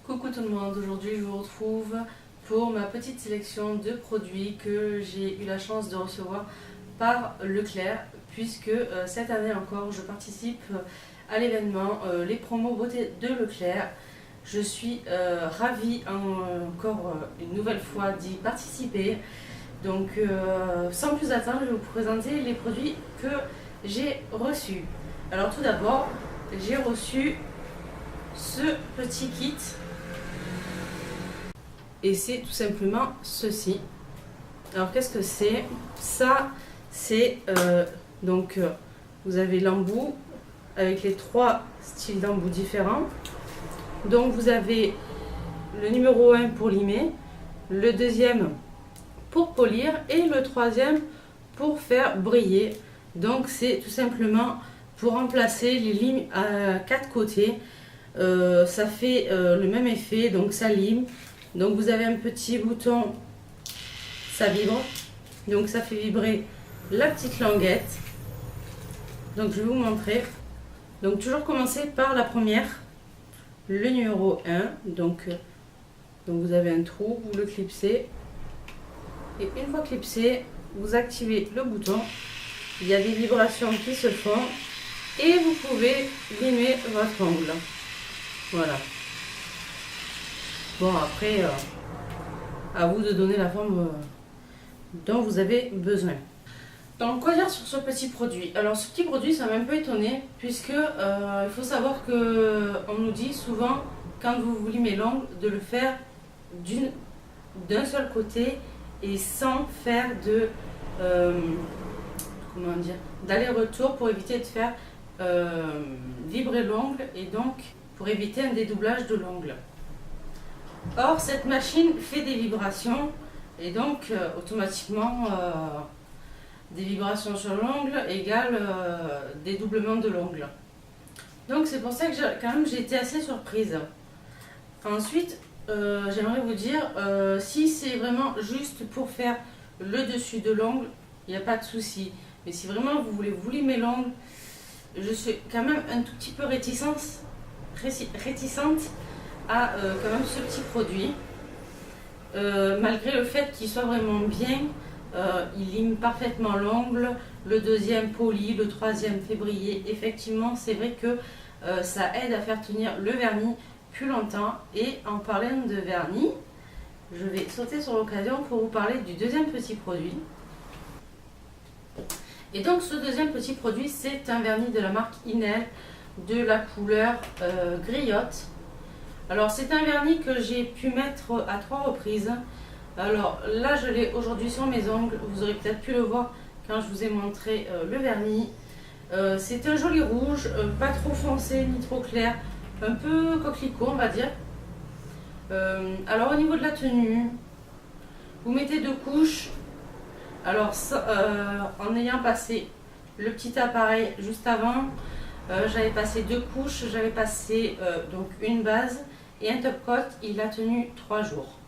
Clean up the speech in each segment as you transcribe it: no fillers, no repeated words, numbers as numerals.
Coucou tout le monde, aujourd'hui je vous retrouve pour ma petite sélection de produits que j'ai eu la chance de recevoir par Leclerc, puisque cette année encore je participe à l'événement Les Promos Beauté de Leclerc. Je suis ravie encore une nouvelle fois d'y participer. Donc sans plus attendre, je vais vous présenter les produits que j'ai reçus. Alors tout d'abord, j'ai reçu ce petit kit. Et c'est tout simplement ceci. Alors qu'est-ce que c'est? Ça, c'est vous avez l'embout avec les trois styles d'embout différents. Donc vous avez le numéro 1 pour limer, le deuxième pour polir et le troisième pour faire briller. Donc c'est tout simplement pour remplacer les limes à quatre côtés. Ça fait le même effet, donc ça lime. Donc vous avez un petit bouton, ça vibre, donc ça fait vibrer la petite languette. Donc je vais vous montrer. Donc toujours commencer par la première, le numéro 1. Donc vous avez un trou, vous le clipsez. Et une fois clipsé, vous activez le bouton. Il y a des vibrations qui se font et vous pouvez limer votre ongle. Voilà. Bon, après, à vous de donner la forme dont vous avez besoin. Donc, quoi dire sur ce petit produit? Alors, ce petit produit, ça m'a un peu étonné, puisque il faut savoir qu'on nous dit souvent, quand vous vous limez l'ongle, de le faire d'un seul côté et sans faire de comment dire, d'aller-retour pour éviter de faire vibrer l'ongle et donc pour éviter un dédoublage de l'ongle. Or, cette machine fait des vibrations et donc automatiquement des vibrations sur l'ongle égale dédoublement de l'ongle. Donc c'est pour ça que j'ai été assez surprise. Ensuite, j'aimerais vous dire, si c'est vraiment juste pour faire le dessus de l'ongle, il n'y a pas de souci. Mais si vraiment vous voulez vous limer l'ongle, je suis quand même un tout petit peu réticente à quand même ce petit produit, malgré le fait qu'il soit vraiment bien. Il lime parfaitement l'ongle, le deuxième polit, le troisième fait briller. Effectivement, c'est vrai que ça aide à faire tenir le vernis plus longtemps. Et en parlant de vernis, je vais sauter sur l'occasion pour vous parler du deuxième petit produit. Et donc ce deuxième petit produit, c'est un vernis de la marque Inel de la couleur Griotte. Alors c'est un vernis que j'ai pu mettre à 3 reprises. Alors là je l'ai aujourd'hui sur mes ongles, vous aurez peut-être pu le voir quand je vous ai montré le vernis. C'est un joli rouge, pas trop foncé ni trop clair, un peu coquelicot on va dire. Alors au niveau de la tenue, vous mettez 2 couches. Alors en ayant passé le petit appareil juste avant, j'avais passé 2 couches, j'avais passé donc une base et un top coat. Il a tenu 3 jours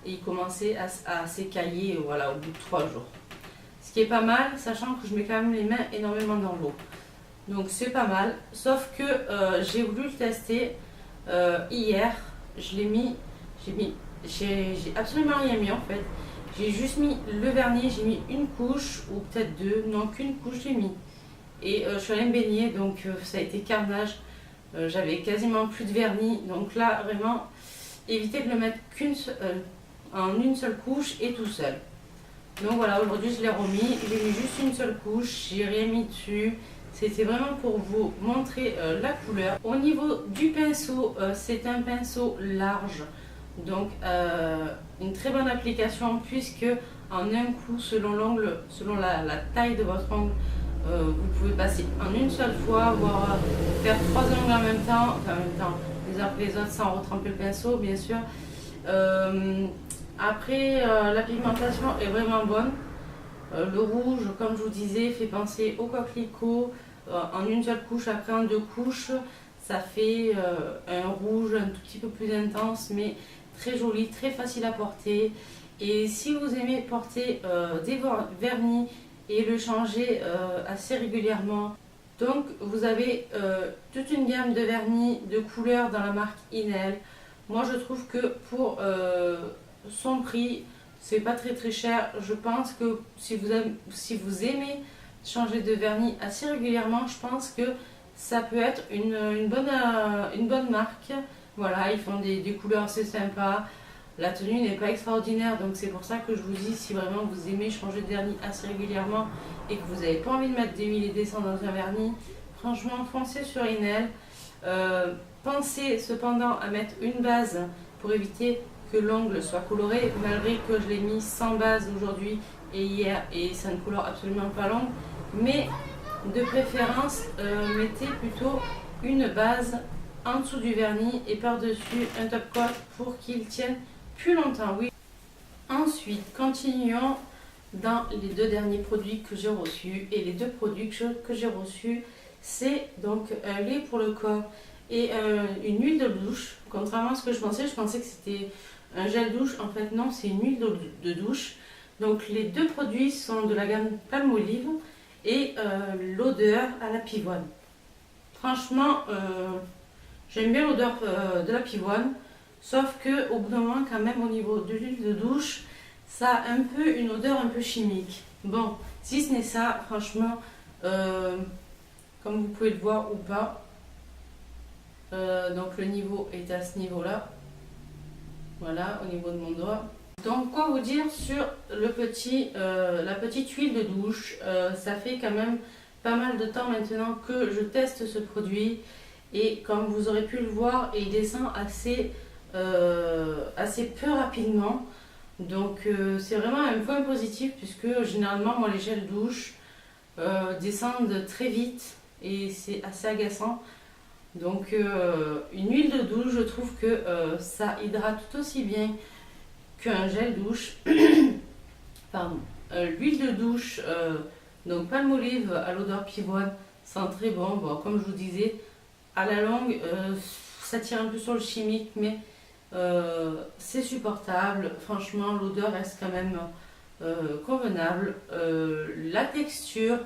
et il commençait à s'écailler, voilà, au bout de 3 jours, ce qui est pas mal, sachant que je mets quand même les mains énormément dans l'eau, donc c'est pas mal. Sauf que j'ai voulu le tester hier. Je l'ai mis, j'ai absolument rien mis en fait. J'ai juste mis le vernis, j'ai mis une couche ou peut-être 2, non qu'une couche j'ai mis. Et je suis allée me baigner, donc ça a été carnage. J'avais quasiment plus de vernis, donc là vraiment évitez de le mettre en une seule couche et tout seul. Donc voilà, aujourd'hui je l'ai remis, j'ai mis juste une seule couche, j'ai rien mis dessus. C'était vraiment pour vous montrer la couleur. Au niveau du pinceau, c'est un pinceau large, donc une très bonne application, puisque en un coup, selon l'angle, selon la taille de votre ongle, vous pouvez passer en une seule fois, voire faire 3 ongles en même temps, les uns après les autres, sans retremper le pinceau bien sûr. Après, la pigmentation est vraiment bonne. Le rouge, comme je vous disais, fait penser au coquelicot. En une seule couche, après en 2 couches, ça fait un rouge un tout petit peu plus intense, mais très joli, très facile à porter. Et si vous aimez porter des vernis et le changer assez régulièrement, donc vous avez toute une gamme de vernis de couleurs dans la marque Inel. Moi je trouve que pour son prix, c'est pas très cher. Je pense que si vous aimez changer de vernis assez régulièrement, je pense que ça peut être une bonne marque. Voilà, ils font des couleurs assez sympas. La tenue n'est pas extraordinaire, donc c'est pour ça que je vous dis, si vraiment vous aimez changer de vernis assez régulièrement et que vous n'avez pas envie de mettre des huiles et des cendres dans un vernis, franchement, foncez sur Inel. Pensez cependant à mettre une base pour éviter que l'ongle soit coloré, malgré que je l'ai mis sans base aujourd'hui et hier, et ça ne colore absolument pas l'ongle. Mais de préférence, mettez plutôt une base en dessous du vernis et par-dessus un top coat pour qu'il tienne plus longtemps. Oui. Ensuite, continuons dans les deux derniers produits que j'ai reçus. Et les deux produits que j'ai reçus, c'est donc un lait pour le corps et une huile de douche. Contrairement à ce que je pensais que c'était un gel douche. En fait, non, c'est une huile de douche. Donc, les deux produits sont de la gamme Palmolive et l'odeur à la pivoine. Franchement, j'aime bien l'odeur de la pivoine. Sauf que au bout d'un moment, quand même, au niveau de l'huile de douche, ça a un peu une odeur un peu chimique. Bon, si ce n'est ça, franchement, comme vous pouvez le voir ou pas, donc le niveau est à ce niveau-là. Voilà, au niveau de mon doigt. Donc, quoi vous dire sur la petite huile de douche. Ça fait quand même pas mal de temps maintenant que je teste ce produit. Et comme vous aurez pu le voir, il descend assez peu rapidement. Donc c'est vraiment un point positif puisque généralement moi les gels douche descendent très vite et c'est assez agaçant. Donc une huile de douche, je trouve que ça hydrate tout aussi bien qu'un gel douche. Pardon. L'huile de douche, donc Palmolive à l'odeur pivoine, sent très bon. Bon, comme je vous disais, à la longue ça tire un peu sur le chimique, mais c'est supportable. Franchement, l'odeur reste quand même convenable. La texture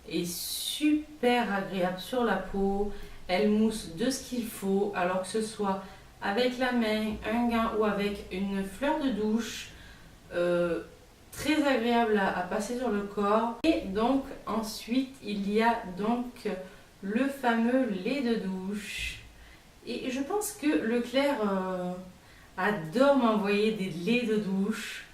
est super agréable sur la peau. Elle mousse de ce qu'il faut, alors que ce soit avec la main, un gant ou avec une fleur de douche. Très agréable à passer sur le corps. Et donc ensuite il y a donc le fameux lait de douche. Et je pense que Leclerc adore m'envoyer des laits de douche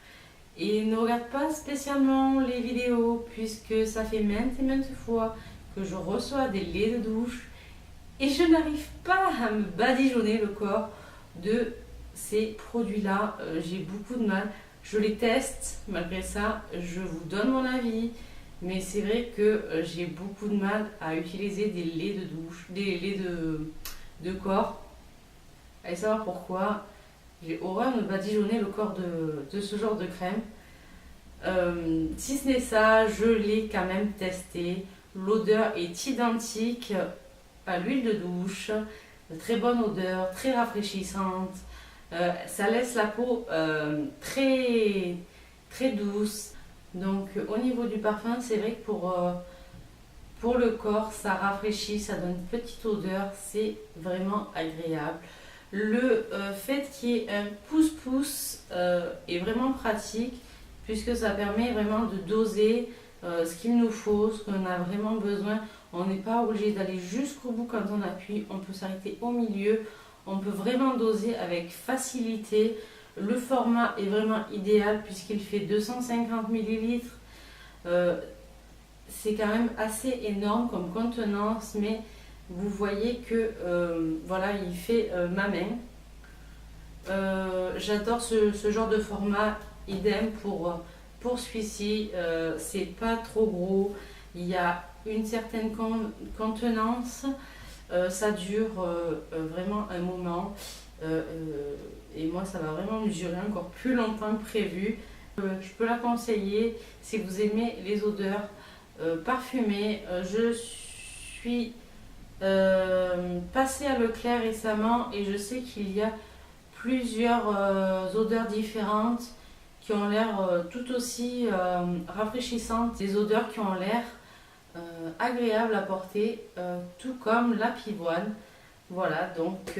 et ne regarde pas spécialement les vidéos puisque ça fait maintes et maintes fois que je reçois des laits de douche et je n'arrive pas à me badigeonner le corps de ces produits-là. J'ai beaucoup de mal. Je les teste, malgré ça, je vous donne mon avis. Mais c'est vrai que j'ai beaucoup de mal à utiliser des laits de douche, des laits de corps. Allez savoir pourquoi. J'ai horreur de me badigeonner le corps de ce genre de crème. Si ce n'est ça, je l'ai quand même testé. L'odeur est identique à l'huile de douche. De très bonne odeur, très rafraîchissante. Ça laisse la peau très, très douce. Donc au niveau du parfum, c'est vrai que pour le corps, ça rafraîchit, ça donne une petite odeur, c'est vraiment agréable. Le fait qu'il y ait un pouce-pouce est vraiment pratique puisque ça permet vraiment de doser ce qu'il nous faut, ce qu'on a vraiment besoin. On n'est pas obligé d'aller jusqu'au bout quand on appuie, on peut s'arrêter au milieu, on peut vraiment doser avec facilité. Le format est vraiment idéal puisqu'il fait 250 ml. C'est quand même assez énorme comme contenance, mais vous voyez que voilà, il fait ma main. J'adore ce genre de format, idem pour celui-ci. C'est pas trop gros, il y a une certaine contenance, ça dure vraiment un moment. Et moi ça va vraiment me durer encore plus longtemps que prévu. Je peux la conseiller si vous aimez les odeurs parfumées. Je suis passée à Leclerc récemment et je sais qu'il y a plusieurs odeurs différentes qui ont l'air tout aussi rafraîchissantes, des odeurs qui ont l'air agréables à porter, tout comme la pivoine. Voilà, donc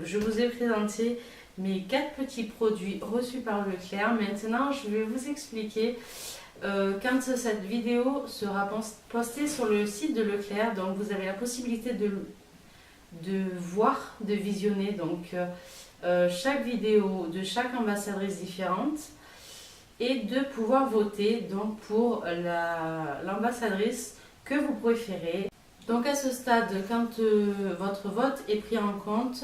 je vous ai présenté mes 4 petits produits reçus par Leclerc. Maintenant, je vais vous expliquer quand cette vidéo sera postée sur le site de Leclerc. Donc, vous avez la possibilité de voir, de visionner chaque vidéo de chaque ambassadrice différente et de pouvoir voter donc pour l'ambassadrice que vous préférez. Donc à ce stade, quand votre vote est pris en compte,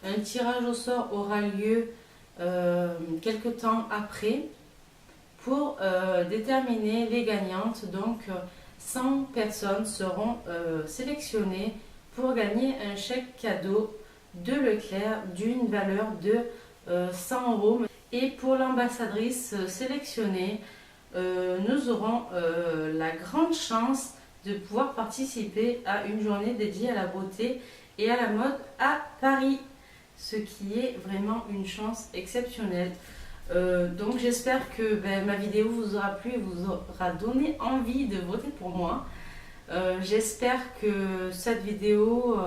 un tirage au sort aura lieu quelques temps après pour déterminer les gagnantes. Donc 100 personnes seront sélectionnées pour gagner un chèque cadeau de Leclerc d'une valeur de 100 euros. Et pour l'ambassadrice sélectionnée, nous aurons la grande chance de pouvoir participer à une journée dédiée à la beauté et à la mode à Paris, ce qui est vraiment une chance exceptionnelle. Donc j'espère que ma vidéo vous aura plu et vous aura donné envie de voter pour moi. J'espère que cette vidéo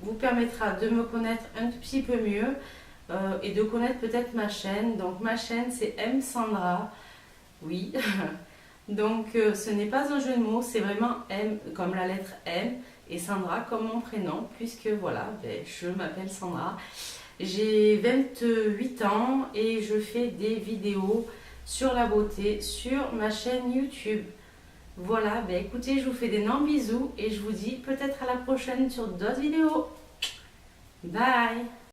vous permettra de me connaître un tout petit peu mieux et de connaître peut-être ma chaîne. Donc ma chaîne c'est M Sandra, oui. Donc ce n'est pas un jeu de mots, c'est vraiment M comme la lettre M et Sandra comme mon prénom, puisque voilà, je m'appelle Sandra. J'ai 28 ans et je fais des vidéos sur la beauté sur ma chaîne YouTube. Voilà, écoutez, je vous fais d'énormes bisous et je vous dis peut-être à la prochaine sur d'autres vidéos. Bye!